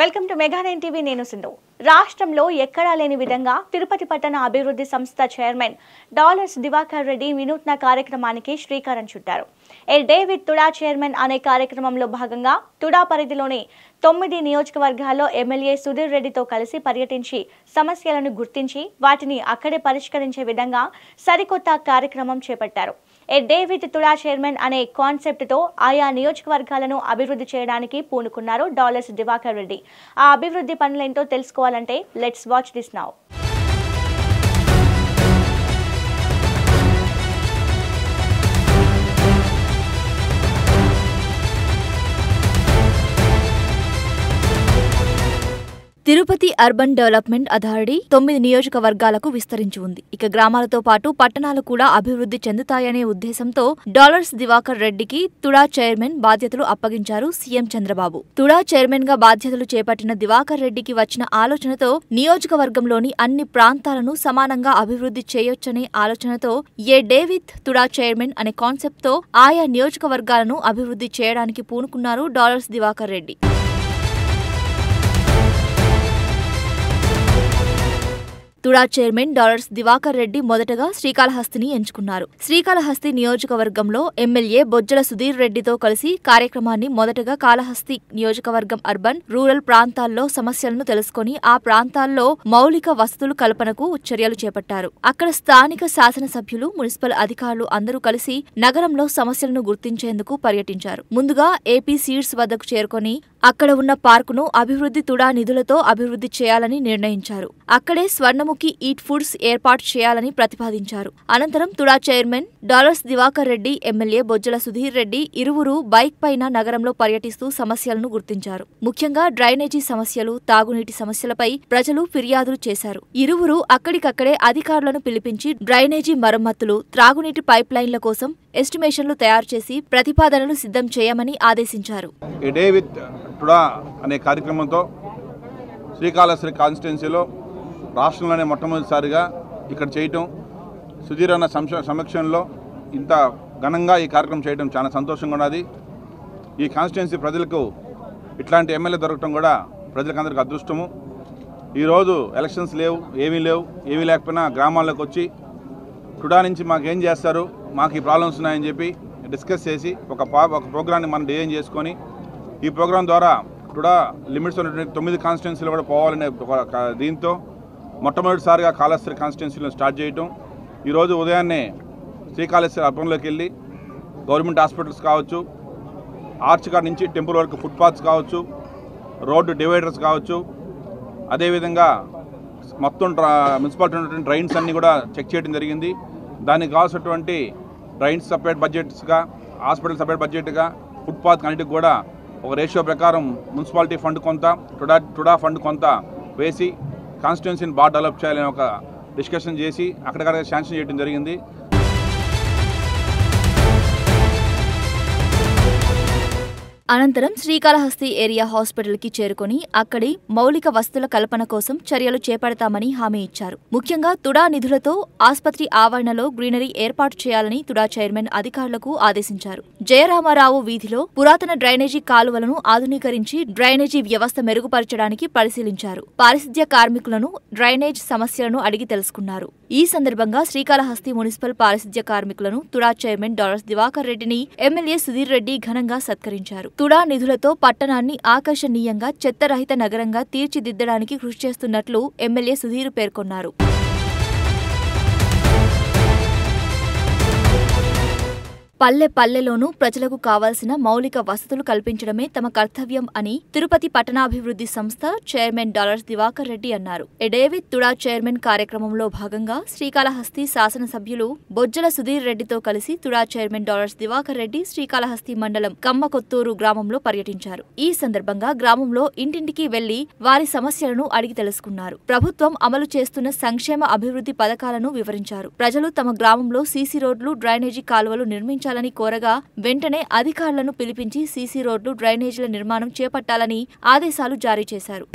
Welcome to mega 9 TV. నేను సింధు. రాష్ట్రంలో ఎక్కడా లేని విధంగా తిరుపతి పట్టణ అభివృద్ధి సంస్థ చైర్మన్ డాలర్స్ దివాకర్ రెడ్డి వినూత్న కార్యక్రమానికి శ్రీకారం చుట్టారు. ఏ డే విత్ తుడా చైర్మన్ అనే కార్యక్రమంలో భాగంగా తుడా పరిధిలోని 9 నియోజకవర్గాల్లో ఎమ్మెల్యే సుధీర్ రెడ్డితో కలిసి పర్యటించి సమస్యలను గుర్తించి వాటిని అక్కడే పరిష్కరించే విధంగా సరికొత్త కార్యక్రమం చేపట్టారు. ఏ డే విత్ తుడా చైర్మన్ అనే కాన్సెప్ట్ తో ఆయా నియోజకవర్గాలను అభివృద్ధి చేయడానికి పూనుకున్నారు డాలర్స్ దివాకర్ రెడ్డి. ఆ అభివృద్ధి పనులేంటో తెలుసుకోవాలంటే let's watch this now. Tirupati urban development authority 9 నియోజకవర్గాలకు విస్తరించి ఉంది. ఇక గ్రామాలతో పాటు పట్టణాలు కూడా అభివృద్ధి చెందుతాయనే ఉద్దేశంతో డాలర్స్ దివాకర్ రెడ్డికి తుడా చైర్మన్ బాధ్యతలు అప్పగించారు సీఎం చంద్రబాబు. తుడా చైర్మన్ గా బాధ్యతలు చేపట్టిన దివాకర్ రెడ్డికి వచ్చిన ఆలోచనతో నియోజకవర్గంలోని అన్ని ప్రాంతాలను సమానంగా అభివృద్ధి చేయొచ్చనే ఆలోచనతో a day with TUDA chairman అనే కాన్సెప్ట్ తో ఆయా నియోజకవర్గాలను అభివృద్ధి చేయడానికి పూనుకున్నారు dollars Diwakar Reddy. TUDA chairman dollars Diwakar Reddy మొదటగా శ్రీకాళహస్తిని ఎంచుకున్నారు. శ్రీకాళహస్తి నియోజకవర్గంలో ఎమ్మెల్యే బొజ్జల సుధీర్ రెడ్డితో కలిసి కార్యక్రమాన్ని మొదటగా కాళహస్తి నియోజకవర్గం అర్బన్, రూరల్ ప్రాంతాల్లో సమస్యలను తెలుసుకుని ఆ ప్రాంతాల్లో మౌలిక వసతులు కల్పనకు చర్యలు చేపట్టారు. అక్కడ స్థానిక శాసనసభ్యులు, మున్సిపల్ అధికారులు అందరూ కలిసి నగరంలో సమస్యలను గుర్తించేందుకు పర్యటించారు. ముందుగా ఏపీ సీడ్స్ వద్దకు చేరుకొని అక్కడ ఉన్న పార్కును అభివృద్ధి తుడా నిధులతో అభివృద్ధి చేయాలని నిర్ణయించారు. అక్కడే స్వర్ణముఖి ఈట్ ఫుడ్స్ ఏర్పాటు చేయాలని ప్రతిపాదించారు. అనంతరం TUDA chairman dollars Diwakar Reddy, MLA Bojjala Sudhir Reddy ఇరువురు బైక్ పైన నగరంలో పర్యటిస్తూ సమస్యలను గుర్తించారు. ముఖ్యంగా డ్రైనేజీ సమస్యలు, తాగునీటి సమస్యలపై ప్రజలు ఫిర్యాదులు చేశారు. ఇరువురు అక్కడికక్కడే అధికారులను పిలిపించి డ్రైనేజీ మరమ్మతులు, త్రాగునీటి పైప్ లైన్ల కోసం ఎస్టిమేషన్లు తయారు చేసి ప్రతిపాదనలు సిద్ధం చేయమని ఆదేశించారు. టుడా అనే కార్యక్రమంతో శ్రీకాళహస్తి కాన్స్టిట్యున్సీలో రాష్ట్రంలోనే మొట్టమొదటిసారిగా ఇక్కడ చేయటం, సుధీర్ అన్న సమక్షంలో ఇంత ఘనంగా ఈ కార్యక్రమం చేయడం చాలా సంతోషంగా ఉన్నది. ఈ కాన్స్టిట్యున్సీ ప్రజలకు ఇట్లాంటి ఎమ్మెల్యే దొరకటం కూడా ప్రజలకందరికీ అదృష్టము. ఈరోజు ఎలక్షన్స్ లేవు, ఏమీ లేకపోయినా గ్రామాల్లోకి వచ్చి టుడా నుంచి మాకేం చేస్తారు, మాకు ఈ ప్రాబ్లమ్స్ ఉన్నాయని చెప్పి డిస్కస్ చేసి ఒక ప్రోగ్రామ్ని మనం డిజైన్ చేసుకొని ఈ ప్రోగ్రాం ద్వారా టుడా లిమిట్స్ ఉన్నటువంటి 9 కాన్స్టిట్యున్సీలు కూడా పోవాలనే దీంతో మొట్టమొదటిసారిగా కాళహస్తి కాన్స్టిట్యున్సీలో స్టార్ట్ చేయటం. ఈరోజు ఉదయాన్నే శ్రీకాళహస్తి అర్బన్లోకి వెళ్ళి గవర్నమెంట్ హాస్పిటల్స్ కావచ్చు, ఆర్చ్ కాడ నుంచి టెంపుల్ వరకు ఫుట్పాత్స్ కావచ్చు, రోడ్డు డివైడర్స్ కావచ్చు, అదేవిధంగా మొత్తం మున్సిపాలిటీ ఉన్నటువంటి డ్రైన్స్ అన్నీ కూడా చెక్ చేయడం జరిగింది. దానికి కావాల్సినటువంటి డ్రైన్స్ సపరేట్ బడ్జెట్స్గా, హాస్పిటల్ సపరేట్ బడ్జెట్గా, ఫుట్పాత్ అన్నిటికి కూడా ఒక రేషియో ప్రకారం మున్సిపాలిటీ ఫండ్ కొంత, టుడా ఫండ్ కొంత వేసి కాన్స్టిట్యున్సీని బాగా డెవలప్ చేయాలని ఒక డిస్కషన్ చేసి అక్కడికక్కడ శాంక్షన్ చేయడం జరిగింది. అనంతరం శ్రీకాళహస్తి ఏరియా హాస్పిటల్కి చేరుకుని అక్కడి మౌలిక వసతుల కల్పన కోసం చర్యలు చేపడతామని హామీ ఇచ్చారు. ముఖ్యంగా తుడా నిధులతో ఆస్పత్రి ఆవరణలో గ్రీనరీ ఏర్పాటు చేయాలని తుడా చైర్మన్ అధికారులకు ఆదేశించారు. జయరామారావు వీధిలో పురాతన డ్రైనేజీ కాలువలను ఆధునీకరించి డ్రైనేజీ వ్యవస్థ మెరుగుపరచడానికి పరిశీలించారు. పారిశుద్ధ్య కార్మికులను డ్రైనేజ్ సమస్యలను అడిగి తెలుసుకున్నారు. ఈ సందర్భంగా శ్రీకాళహస్తి మున్సిపల్ పారిశుద్ధ్య కార్మికులను తుడా చైర్మన్ డాలర్స్ దివాకర్ రెడ్డిని ఎమ్మెల్యే సుధీర్ రెడ్డి ఘనంగా సత్కరించారు. తుడా నిధులతో పట్టణాన్ని ఆకర్షణీయంగా, చెత్తరహిత నగరంగా తీర్చిదిద్దడానికి కృషి చేస్తున్నట్లు ఎమ్మెల్యే సుధీర్ పేర్కొన్నారు. పల్లెలోనూ ప్రజలకు కావాల్సిన మౌలిక వసతులు కల్పించడమే తమ కర్తవ్యం అని తిరుపతి పట్టణాభివృద్ధి సంస్థ చైర్మన్ డాలర్స్ దివాకర్ రెడ్డి అన్నారు. ఏ డే విత్ తుడా చైర్మన్ కార్యక్రమంలో భాగంగా శ్రీకాళహస్తి శాసనసభ్యులు బొజ్జల సుధీర్ రెడ్డితో కలిసి తుడా చైర్మన్ డాలర్స్ దివాకర్ రెడ్డి శ్రీకాళహస్తి మండలం కమ్మకొత్తూరు గ్రామంలో పర్యటించారు. ఈ సందర్భంగా గ్రామంలో ఇంటింటికి వెళ్లి వారి సమస్యలను అడిగి తెలుసుకున్నారు. ప్రభుత్వం అమలు చేస్తున్న సంక్షేమ అభివృద్ధి పథకాలను వివరించారు. ప్రజలు తమ గ్రామంలో సీసీ రోడ్లు, డ్రైనేజీ కాలువలు నిర్మించాలని కోరగా వెంటనే అధికారులను పిలిపించి సీసీ రోడ్లు, డ్రైనేజీల నిర్మాణం చేపట్టాలని ఆదేశాలు జారీ చేశారు.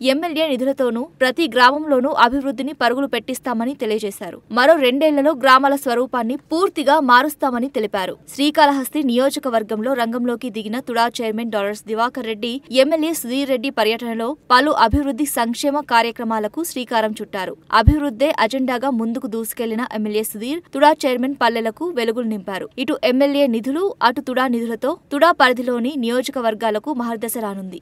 ఎమ్మెల్యే నిధులతోనూ ప్రతి గ్రామంలోనూ అభివృద్ధిని పరుగులు పెట్టిస్తామని తెలియజేశారు. మరో 2 ఏళ్లలో గ్రామాల స్వరూపాన్ని పూర్తిగా మారుస్తామని తెలిపారు. శ్రీకాళహస్తి నియోజకవర్గంలో రంగంలోకి దిగిన TUDA chairman dollars Diwakar Reddy MLA Sudhir Reddy పర్యటనలో పలు అభివృద్ధి సంక్షేమ కార్యక్రమాలకు శ్రీకారం చుట్టారు. అభివృద్ధే అజెండాగా ముందుకు దూసుకెళ్లిన ఎమ్మెల్యే సుధీర్ తుడా చైర్మన్ పల్లెలకు వెలుగులు నింపారు. ఇటు ఎమ్మెల్యే నిధులు అటు తుడా నిధులతో తుడా పరిధిలోని నియోజకవర్గాలకు మహర్దశ రానుంది.